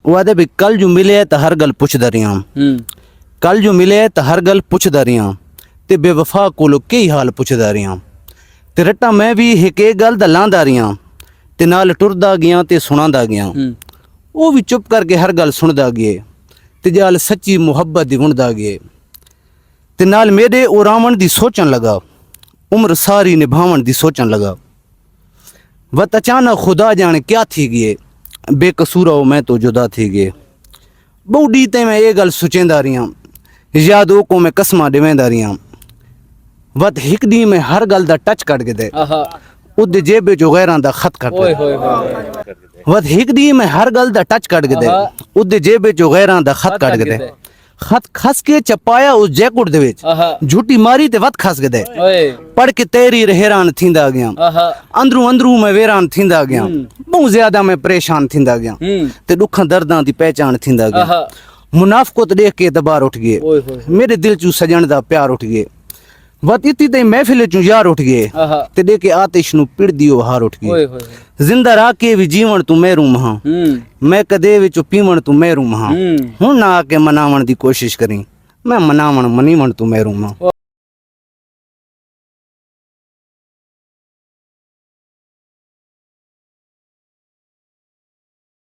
ਉਹ ਆਦੇ ਵੀ ਕੱਲ ਜੋ ਮਿਲੇ ਤਾਂ ਹਰ ਗੱਲ ਪੁੱਛਦਾ ਰਿਆਂ ਕੱਲ ਜੋ ਮਿਲੇ ਤਾਂ ਹਰ ਗੱਲ ਪੁੱਛਦਾ ਰਿਆਂ ਤੇ ਬੇਵਫਾ ਕੋਲੋਂ ਕਈ ਹਾਲ ਪੁੱਛਦਾ ਰਿਆਂ ਤੇ ਰੱਟਾ ਮੈਂ ਵੀ ਇੱਕ ਗੱਲ ਦਾ ਲਾਂਦਾ ਰਿਆਂ ਤੇ ਨਾਲ ਟੁਰਦਾ ਗਿਆ ਤੇ ਸੁਣਾਉਂਦਾ ਗਿਆ ਉਹ ਵੀ ਚੁੱਪ ਕਰਕੇ ਹਰ ਗੱਲ ਸੁਣਦਾ ਗਿਆ ਤੇ ਜਾਲ ਸੱਚੀ ਮੁਹੱਬਤ ਦੀ ਵੰਡਦਾ ਗਿਆ ਤੇ ਨਾਲ ਮੇਰੇ ਉਹ ਰਾਵਣ ਦੀ ਸੋਚਣ ਲਗਾ ਉਮਰ ਸਾਰੀ ਨਿਭਾਵਣ ਦੀ ਸੋਚਣ ਲਗਾ वत अचानक खुदा जाने क्या थी गए बेकसूर हो मैं तो जुदा थी गए बहु डी ते मैं ये गल सोचेंदा रहियां याद को मैं कसमां देवेंदा रहियां वत हिक दी मैं हर गल दा टच कट के दे उदे जेब जो गैरां दा खत कट वत हिक दी मैं हर गल दा टच कट के दे उदे जेब जो गैरां दा खत कट के दे खत खस के चपाया उस जैकेट दे विच झूठी मारी ते वत खस के दे पढ़ के तेरी हैरान थींदा गया अंदरू अंदरू मैं वेरान थींदा गया बहुत ज्यादा मैं परेशान थींदा गया ते दुखां दर्दां दी पहचान थींदा गया मुनाफिकत देख के दबार उठ गए मेरे दिल चू सजण दा प्यार उठ गए वत इतनी ते महफिल चू यार उठ गए ते दे के आतिश नु पिड़ दियो हार उठ गए जिंदा रह के भी जीवन तू महरूम हां मैं कदे विच पीवण तू महरूम हां हुण ना आके मनावण दी कोशिश करी मैं मनावण मनीवण तू महरूम हां।